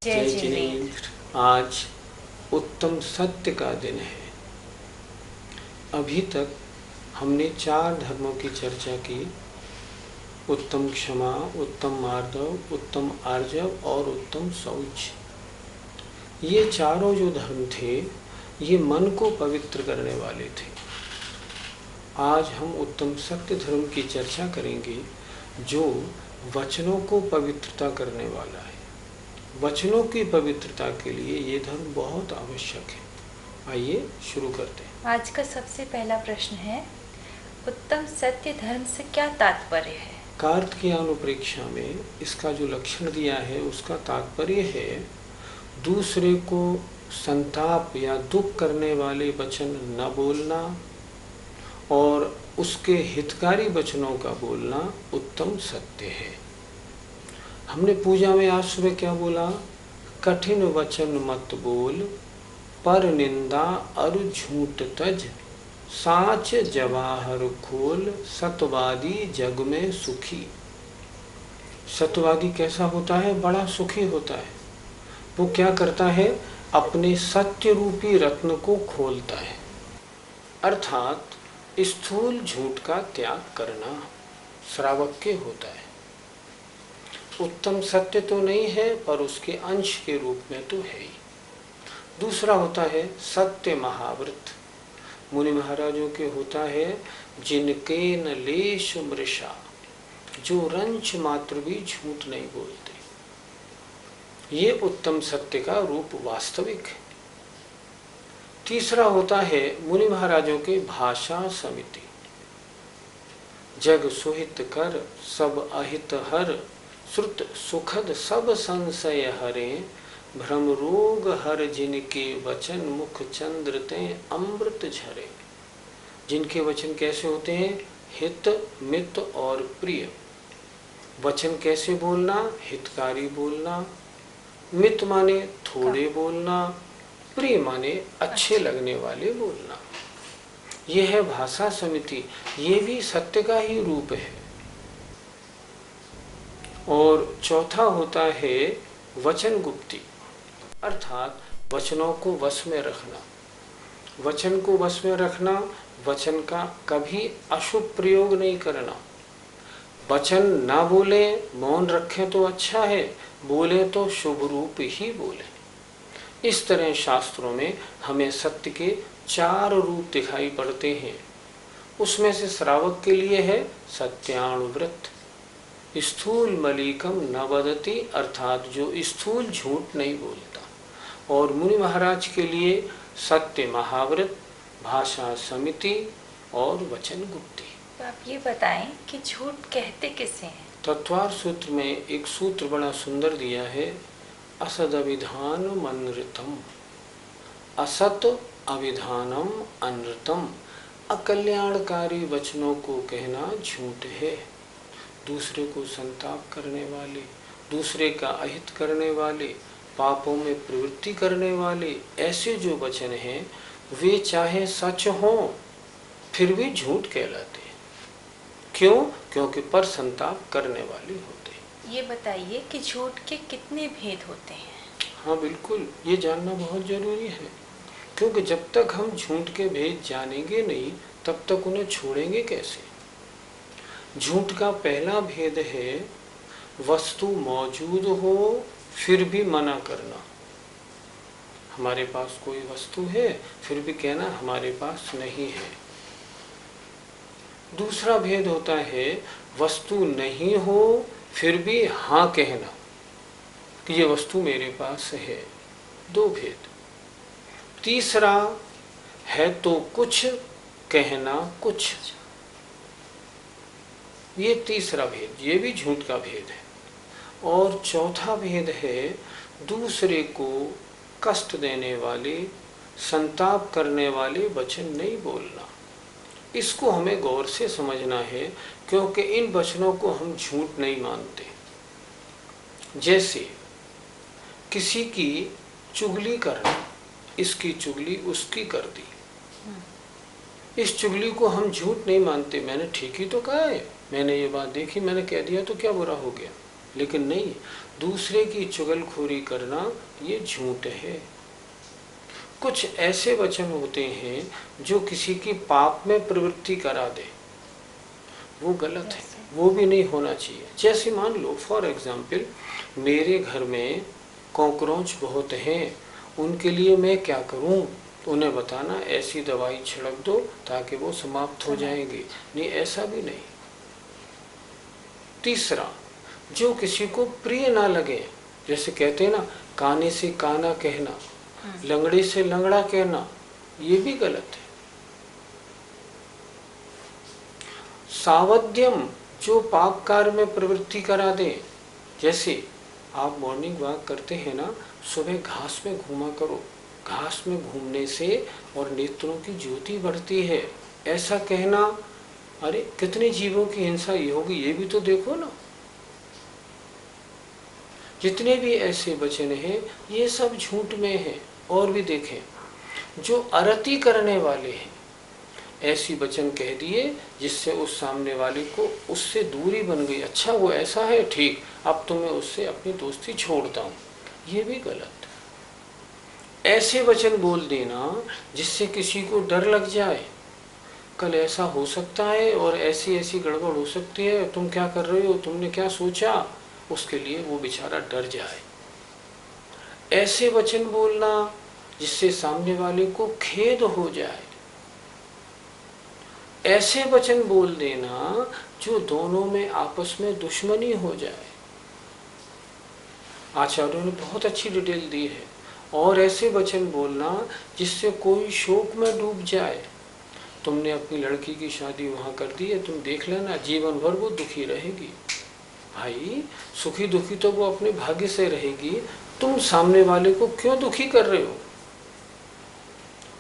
जय जिनेंद्र। आज उत्तम सत्य का दिन है। अभी तक हमने 4 धर्मों की चर्चा की, उत्तम क्षमा, उत्तम मार्दव, उत्तम आर्जव और उत्तम शौच। ये चारों जो धर्म थे ये मन को पवित्र करने वाले थे। आज हम उत्तम सत्य धर्म की चर्चा करेंगे जो वचनों को पवित्रता करने वाला है। वचनों की पवित्रता के लिए ये धर्म बहुत आवश्यक है। आइए शुरू करते हैं। आज का सबसे पहला प्रश्न है, उत्तम सत्य धर्म से क्या तात्पर्य है? कार्तिकेय अनुप्रेक्षा में इसका जो लक्षण दिया है उसका तात्पर्य है दूसरे को संताप या दुख करने वाले वचन न बोलना और उसके हितकारी वचनों का बोलना उत्तम सत्य है। हमने पूजा में आज सुबह क्या बोला? कठिन वचन मत बोल, पर निंदा अरु झूठ तज, साच जवाहर खोल, सतवादी जग में सुखी। सतवादी कैसा होता है? बड़ा सुखी होता है। वो क्या करता है? अपने सत्य रूपी रत्न को खोलता है, अर्थात स्थूल झूठ का त्याग करना श्रावक होता है। उत्तम सत्य तो नहीं है पर उसके अंश के रूप में तो है ही। दूसरा होता है सत्य महाव्रत। मुनि महाराजों के होता है जिनके न लेश मृषा, जो रंच मात्र भी झूठ नहीं बोलते। ये उत्तम सत्य का रूप वास्तविक है। तीसरा होता है मुनि महाराजों के भाषा समिति। जग सुहित कर सब अहित हर, श्रुत सुखद सब संशय हरे, भ्रम रोग हर जिनके वचन, मुख चंद्र ते अमृत झरे। जिनके वचन कैसे होते हैं? हित, मित और प्रिय। वचन कैसे बोलना? हितकारी बोलना। मित माने थोड़े बोलना, प्रिय माने अच्छे लगने वाले बोलना। यह है भाषा समिति। ये भी सत्य का ही रूप है। और चौथा होता है वचन गुप्ती, अर्थात वचनों को वश में रखना। वचन को वश में रखना, वचन का कभी अशुभ प्रयोग नहीं करना। वचन ना बोले, मौन रखें तो अच्छा है, बोले तो शुभ रूप ही बोले। इस तरह शास्त्रों में हमें सत्य के 4 रूप दिखाई पड़ते हैं। उसमें से श्रावक के लिए है सत्यानुव्रत, स्थूल मलिकम न वदति, अर्थात जो स्थूल झूठ नहीं बोलता। और मुनि महाराज के लिए सत्य महाव्रत, भाषा समिति और वचन गुप्ती। तो आप ये बताएं कि झूठ कहते किसे हैं? तत्वार सूत्र में एक सूत्र बड़ा सुंदर दिया है, असद अविधान अनृतम। असत अविधानम अनृतम, अकल्याणकारी वचनों को कहना झूठ है। दूसरे को संताप करने वाले, दूसरे का अहित करने वाले, पापों में प्रवृत्ति करने वाले ऐसे जो वचन हैं वे चाहे सच हों फिर भी झूठ कहलाते हैं। क्यों? क्योंकि पर संताप करने वाले होते हैं। ये बताइए कि झूठ के कितने भेद होते हैं? हाँ बिल्कुल, ये जानना बहुत जरूरी है, क्योंकि जब तक हम झूठ के भेद जानेंगे नहीं तब तक उन्हें छोड़ेंगे कैसे। झूठ का पहला भेद है वस्तु मौजूद हो फिर भी मना करना। हमारे पास कोई वस्तु है फिर भी कहना हमारे पास नहीं है। दूसरा भेद होता है वस्तु नहीं हो फिर भी हाँ कहना कि ये वस्तु मेरे पास है। 2 भेद। तीसरा है तो कुछ कहना कुछ, ये तीसरा भेद, ये भी झूठ का भेद है। और चौथा भेद है दूसरे को कष्ट देने वाले, संताप करने वाले वचन नहीं बोलना। इसको हमें गौर से समझना है, क्योंकि इन वचनों को हम झूठ नहीं मानते। जैसे किसी की चुगली करना, इसकी चुगली उसकी कर दी, इस चुगली को हम झूठ नहीं मानते। मैंने ठीक ही तो कहा है, मैंने ये बात देखी, मैंने कह दिया तो क्या बुरा हो गया। लेकिन नहीं, दूसरे की चुगलखोरी करना ये झूठ है। कुछ ऐसे वचन होते हैं जो किसी की पाप में प्रवृत्ति करा दे, वो गलत है, वो भी नहीं होना चाहिए। जैसे मान लो फॉर एग्जाम्पल, मेरे घर में कॉकरोच बहुत हैं, उनके लिए मैं क्या करूं? उन्हें बताना ऐसी दवाई छिड़क दो ताकि वो समाप्त हो जाएंगे। नहीं, ऐसा भी नहीं। तीसरा, जो किसी को प्रिय ना लगे, जैसे कहते हैं ना, काने से काना कहना, लंगड़े से लंगड़ा कहना, ये भी गलत है। सावध्यम, जो पाप कार्य में प्रवृत्ति करा दे, जैसे आप मॉर्निंग वॉक करते हैं ना, सुबह घास में घूमा करो, घास में घूमने से और नेत्रों की ज्योति बढ़ती है, ऐसा कहना। अरे कितने जीवों की हिंसा ये होगी, ये भी तो देखो ना। जितने भी ऐसे वचन हैं ये सब झूठ में हैं। और भी देखें, जो अरति करने वाले हैं, ऐसी वचन कह दिए जिससे उस सामने वाले को उससे दूरी बन गई। अच्छा वो ऐसा है, ठीक, अब तो मैं उससे अपनी दोस्ती छोड़ता हूँ, ये भी गलत। ऐसे वचन बोल देना जिससे किसी को डर लग जाए, कल ऐसा हो सकता है और ऐसी ऐसी गड़बड़ हो सकती है, तुम क्या कर रहे हो, तुमने क्या सोचा, उसके लिए वो बेचारा डर जाए। ऐसे वचन बोलना जिससे सामने वाले को खेद हो जाए। ऐसे वचन बोल देना जो दोनों में आपस में दुश्मनी हो जाए। आचार्यों ने बहुत अच्छी डिटेल दी है। और ऐसे वचन बोलना जिससे कोई शोक में डूब जाए। तुमने अपनी लड़की की शादी वहां कर दी है, तुम देख लेना जीवन भर वो दुखी रहेगी। भाई सुखी दुखी तो वो अपने भाग्य से रहेगी, तुम सामने वाले को क्यों दुखी कर रहे हो?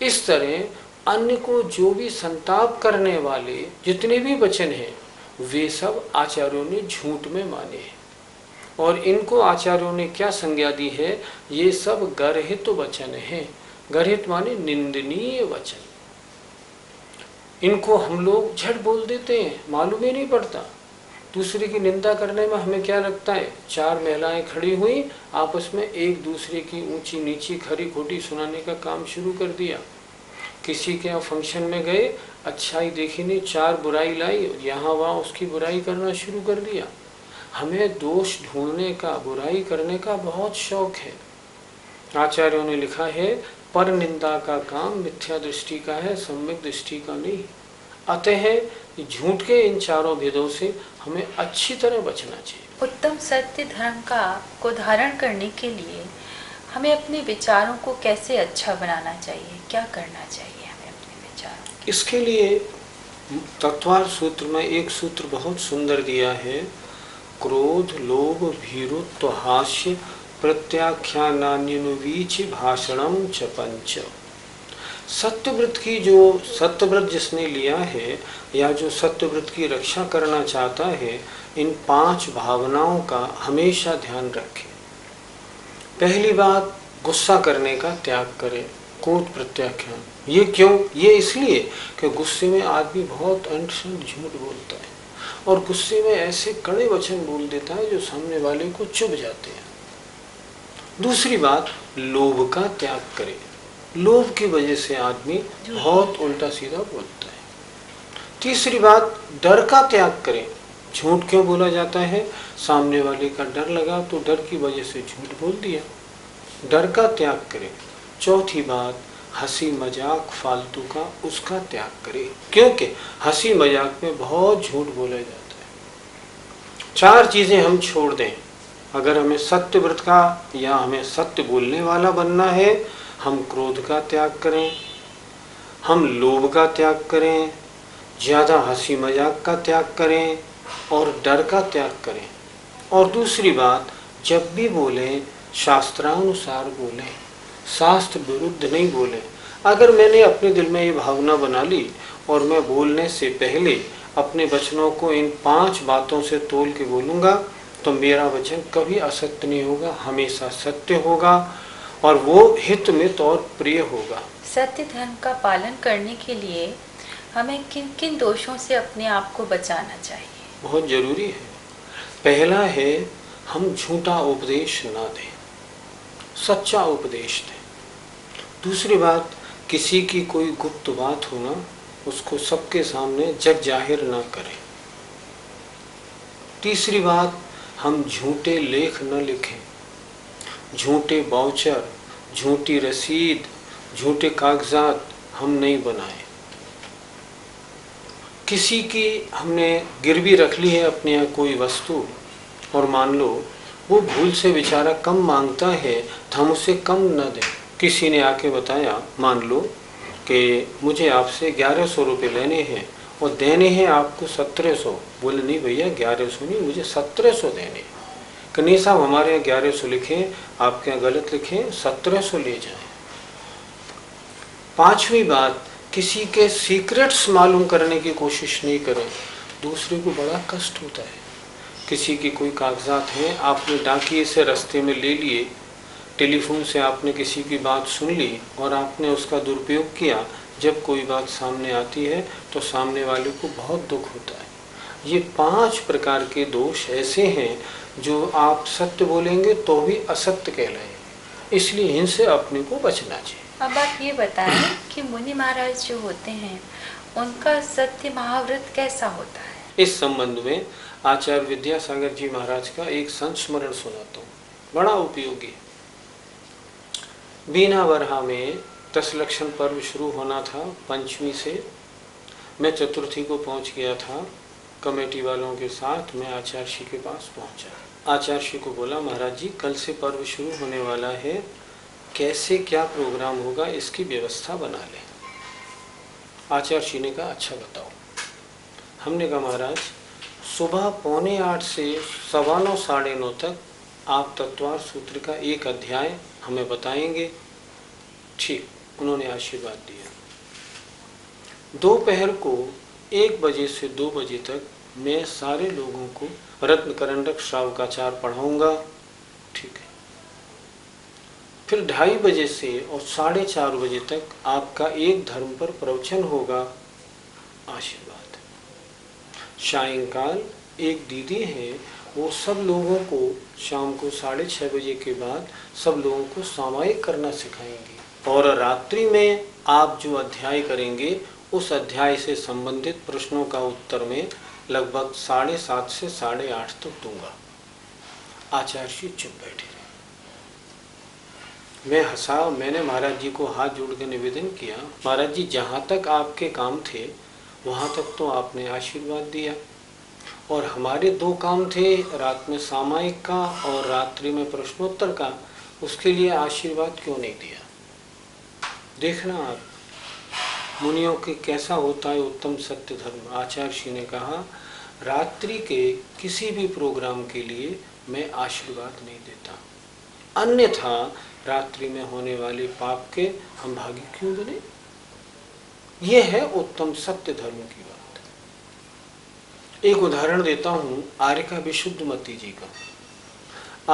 इस तरह अन्य को जो भी संताप करने वाले जितने भी वचन हैं वे सब आचार्यों ने झूठ में माने हैं। और इनको आचार्यों ने क्या संज्ञा दी है? ये सब गर्हित वचन हैं। गर्हित माने निंदनीय वचन। इनको हम लोग झट बोल देते हैं, मालूम ही नहीं पड़ता। दूसरे की निंदा करने में हमें क्या लगता है? चार महिलाएं खड़ी हुई, आपस में एक दूसरे की ऊंची नीची खरी खोटी सुनाने का काम शुरू कर दिया। किसी के यहाँ फंक्शन में गए, अच्छाई देखी नहीं, चार बुराई लाई, यहाँ वहाँ उसकी बुराई करना शुरू कर दिया। हमें दोष ढूंढने का, बुराई करने का बहुत शौक है। आचार्यों ने लिखा है, पर निंदा का काम मिथ्या दृष्टि का है, सम्यक दृष्टि का नहीं। अतः झूठ के इन चारों भेदों से हमें अच्छी तरह बचना चाहिए। उत्तम सत्य धर्म को धारण करने के लिए हमें अपने विचारों को कैसे अच्छा बनाना चाहिए? क्या करना चाहिए हमें अपने विचारों? इसके लिए तत्वार सूत्र में एक सूत्र बहुत सुंदर दिया है, क्रोध लोभ भीरुत्व हास्य प्रत्याख्यानान्यनुवीच भाषणम च पंच। सत्यव्रत की जो सत्यव्रत जिसने लिया है या जो सत्यव्रत की रक्षा करना चाहता है, इन 5 भावनाओं का हमेशा ध्यान रखें। पहली बात, गुस्सा करने का त्याग करें, क्रोध प्रत्याख्यान। ये क्यों? ये इसलिए कि गुस्से में आदमी बहुत अनशन झूठ बोलता है और गुस्से में ऐसे कड़े वचन बोल देता है जो सामने वाले को चुभ जाते हैं। दूसरी बात, लोभ का त्याग करें। लोभ की वजह से आदमी बहुत उल्टा सीधा बोलता है। तीसरी बात, डर का त्याग करें। झूठ क्यों बोला जाता है? सामने वाले का डर लगा तो डर की वजह से झूठ बोल दिया। डर का त्याग करें। चौथी बात, हंसी मजाक फालतू का उसका त्याग करें, क्योंकि हंसी मजाक में बहुत झूठ बोला जाता है। 4 चीजें हम छोड़ दें अगर हमें सत्यव्रत का या हमें सत्य बोलने वाला बनना है। हम क्रोध का त्याग करें, हम लोभ का त्याग करें, ज़्यादा हंसी मजाक का त्याग करें और डर का त्याग करें। और दूसरी बात, जब भी बोलें शास्त्रानुसार बोलें, शास्त्र विरुद्ध नहीं बोलें। अगर मैंने अपने दिल में ये भावना बना ली और मैं बोलने से पहले अपने वचनों को इन 5 बातों से तोल के बोलूँगा तो मेरा वचन कभी असत्य नहीं होगा, हमेशा सत्य होगा और वो हित मित और प्रिय होगा। सत्य धर्म का पालन करने के लिए हमें किन किन दोषों से अपने आप को बचाना चाहिए? बहुत जरूरी है। पहला है हम झूठा उपदेश ना दें, सच्चा उपदेश दें। दूसरी बात, किसी की कोई गुप्त बात हो ना, उसको सबके सामने जग जाहिर ना करें। तीसरी बात, हम झूठे लेख न लिखें, झूठे वाउचर, झूठी रसीद, झूठे कागजात हम नहीं बनाएं। किसी की हमने गिरवी रख ली है अपने यहाँ कोई वस्तु, और मान लो वो भूल से बेचारा कम मांगता है तो हम उसे कम न दें। किसी ने आके बताया, मान लो कि मुझे आपसे 1100 रुपये लेने हैं और देने हैं आपको 1700। बोले नहीं भैया 1100 नहीं, मुझे 1700 देने। कि नहीं साहब हमारे यहाँ 1100 लिखें, आपके यहाँ गलत लिखें, 1700 ले जाएं। पांचवी बात, किसी के सीक्रेट्स मालूम करने की कोशिश नहीं करें, दूसरे को बड़ा कष्ट होता है। किसी की कोई कागजात हैं, आपने डाकिए से रास्ते में ले लिए, टेलीफोन से आपने किसी की बात सुन ली और आपने उसका दुरुपयोग किया। जब कोई बात सामने आती है तो सामने वाले को बहुत दुख होता है। ये 5 प्रकार के दोष ऐसे हैं जो आप सत्य बोलेंगे तो भी असत्य कहलाएंगे, इसलिए इनसे अपने को बचना चाहिए। अब आप ये बताएं कि मुनि महाराज जो होते हैं उनका सत्य महाव्रत कैसा होता है? इस संबंध में आचार्य विद्यासागर जी महाराज का एक संस्मरण सुनाता हूँ, बड़ा उपयोगी है। बीना बरहा में 10 लक्षण पर्व शुरू होना था पंचमी से। मैं चतुर्थी को पहुंच गया था कमेटी वालों के साथ। मैं आचार्य जी के पास पहुंचा। आचार्य जी को बोला, महाराज जी कल से पर्व शुरू होने वाला है, कैसे क्या प्रोग्राम होगा इसकी व्यवस्था बना लें। आचार्य जी ने कहा अच्छा बताओ। हमने कहा महाराज सुबह 7:45 से 9:15 साढ़े 9 तक आप तत्वार सूत्र का एक अध्याय हमें बताएंगे। ठीक, उन्होंने आशीर्वाद दिया। दोपहर को 1 बजे से 2 बजे तक मैं सारे लोगों को रत्न करंडक श्रावकाचार पढ़ाऊंगा। ठीक है। फिर 2:30 बजे से और 4:30 बजे तक आपका एक धर्म पर प्रवचन होगा। आशीर्वाद। सायंकाल एक दीदी है, वो सब लोगों को शाम को 6:30 बजे के बाद सब लोगों को सामायिक करना सिखाएंगे। और रात्रि में आप जो अध्याय करेंगे उस अध्याय से संबंधित प्रश्नों का उत्तर में लगभग 7:30 से 8:30 तक दूंगा। आचार्य जी चुप बैठे रहे। मैं हंसा। मैंने महाराज जी को हाथ जोड़ के निवेदन किया, महाराज जी जहाँ तक आपके काम थे वहाँ तक तो आपने आशीर्वाद दिया, और हमारे 2 काम थे, रात में सामायिक का और रात्रि में प्रश्नोत्तर का, उसके लिए आशीर्वाद क्यों नहीं दिया? देखना आप मुनियों के कैसा होता है उत्तम सत्य धर्म। आचार्य जी ने कहा रात्रि के किसी भी प्रोग्राम के लिए मैं आशीर्वाद नहीं देता, अन्यथा रात्रि में होने वाले पाप के हम भागी क्यों बने। यह है उत्तम सत्य धर्म की बात। एक उदाहरण देता हूँ आर्यका विशुद्धमती जी का।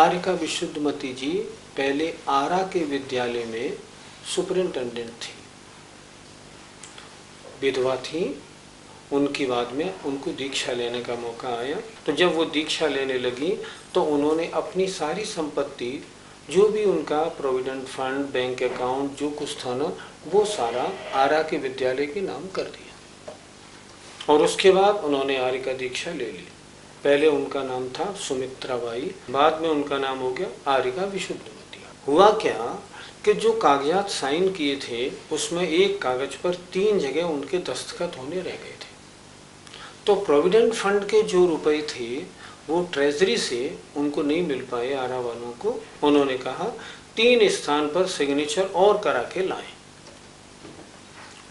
आर्यका विशुद्धमती जी पहले आरा के विद्यालय में सुपरिंटेंडेंट थी, विधवा थी। उनकी बाद में उनको दीक्षा लेने का मौका आया, तो जब वो दीक्षा लेने लगी तो उन्होंने अपनी सारी संपत्ति, जो भी उनका प्रोविडेंट फंड, बैंक अकाउंट, जो कुछ था ना, वो सारा आरा के विद्यालय के नाम कर दिया। और उसके बाद उन्होंने आर्य का दीक्षा ले ली। पहले उनका नाम था सुमित्रा बाई, बाद में उनका नाम हो गया आर्यका विशुद्धमती। हुआ क्या कि जो कागजात साइन किए थे उसमें एक कागज पर 3 जगह उनके दस्तखत होने रह गए थे। तो प्रोविडेंट फंड के जो रुपए थे वो ट्रेजरी से उनको नहीं मिल पाए आरा वालों को। उन्होंने कहा 3 स्थान पर सिग्नेचर और करा के लाएं।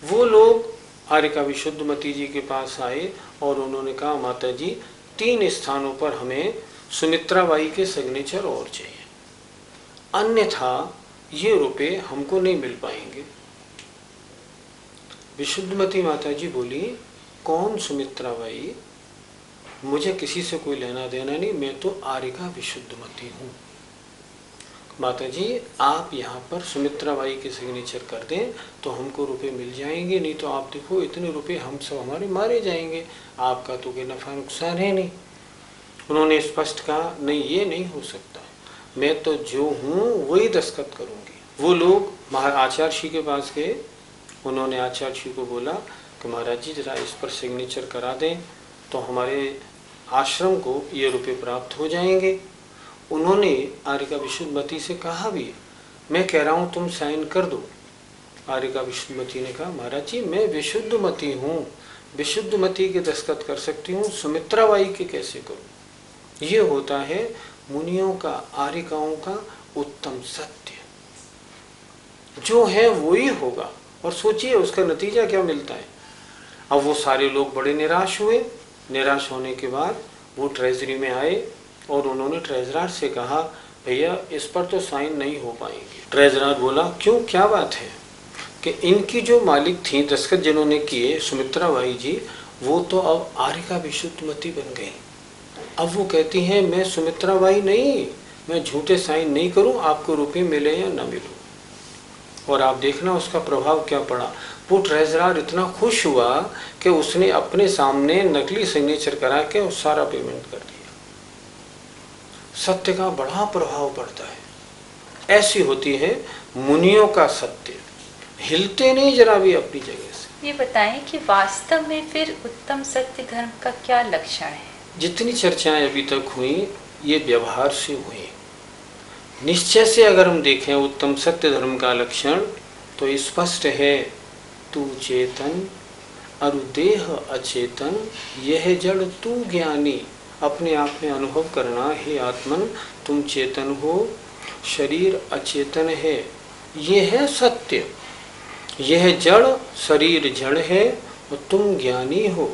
वो लोग आर्यका विशुद्धमती जी के पास आए और उन्होंने कहा माता जी 3 स्थानों पर हमें सुमित्रा बाई के सिग्नेचर और चाहिए, अन्यथा ये रुपए हमको नहीं मिल पाएंगे। विशुद्धमती माता जी बोली कौन सुमित्रा बाई, मुझे किसी से कोई लेना देना नहीं, मैं तो आर्यका विशुद्धमती हूँ। माता जी आप यहाँ पर सुमित्रा बाई के सिग्नेचर कर दें तो हमको रुपए मिल जाएंगे, नहीं तो आप देखो इतने रुपए हम सब हमारे मारे जाएंगे, आपका तो कोई नफा नुकसान है नहीं। उन्होंने स्पष्ट कहा नहीं, ये नहीं हो सकता, मैं तो जो हूँ वही दस्तखत करूँगी। वो लोग आचार्य श्री के पास गए। उन्होंने आचार्य श्री को बोला कि महाराज जी जरा इस पर सिग्नेचर करा दें तो हमारे आश्रम को ये रुपये प्राप्त हो जाएंगे। उन्होंने आर्यका विशुद्धमती से कहा भी, मैं कह रहा हूँ तुम साइन कर दो। आर्यका विशुद्धमती ने कहा महाराज जी मैं विशुद्धमती हूँ, विशुद्धमती के दस्तखत कर सकती हूँ, सुमित्रा बाई के कैसे करूँ। ये होता है मुनियों का, आर्यकाओं का उत्तम सत्य, जो है वो ही होगा। और सोचिए उसका नतीजा क्या मिलता है। अब वो सारे लोग बड़े निराश हुए। निराश होने के बाद वो ट्रेजरी में आए और उन्होंने ट्रेजरार से कहा भैया इस पर तो साइन नहीं हो पाएंगे। ट्रेजरार बोला क्यों, क्या बात है। कि इनकी जो मालिक थी, दस्तखत जिन्होंने किए सुमित्रा बाई जी, वो तो अब आर्यका विशुद्धमती बन गई। अब वो कहती हैं मैं सुमित्रा बाई नहीं, मैं झूठे साइन नहीं करूं, आपको रुपये मिले या ना मिलो। और आप देखना उसका प्रभाव क्या पड़ा। वो ट्रेजरार इतना खुश हुआ कि उसने अपने सामने नकली सिग्नेचर करा के सारा पेमेंट कर दिया। सत्य का बड़ा प्रभाव पड़ता है। ऐसी होती है मुनियों का सत्य, हिलते नहीं जरा भी अपनी जगह से। ये बताएं कि वास्तव में फिर उत्तम सत्य धर्म का क्या लक्षण है। जितनी चर्चाएं अभी तक हुई ये व्यवहार से हुई। निश्चय से अगर हम देखें उत्तम सत्य धर्म का लक्षण तो स्पष्ट है, तू चेतन अरु देह अचेतन, यह जड़ तू ज्ञानी। अपने आप में अनुभव करना, हे आत्मन तुम चेतन हो, शरीर अचेतन है, यह है सत्य। यह जड़, शरीर जड़ है और तुम ज्ञानी हो।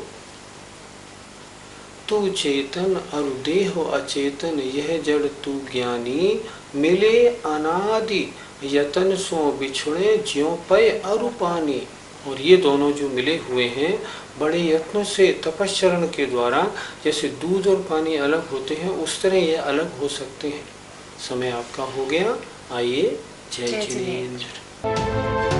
तू चेतन अरु देह अचेतन, यह जड़ तू ज्ञानी, मिले अनादि यतन सो बिछुड़े, ज्यों पय अरु पानी। और ये दोनों जो मिले हुए हैं बड़े यत्नों से तपश्चरण के द्वारा, जैसे दूध और पानी अलग होते हैं उस तरह ये अलग हो सकते हैं। समय आपका हो गया, आइए जय जिनेंद्र।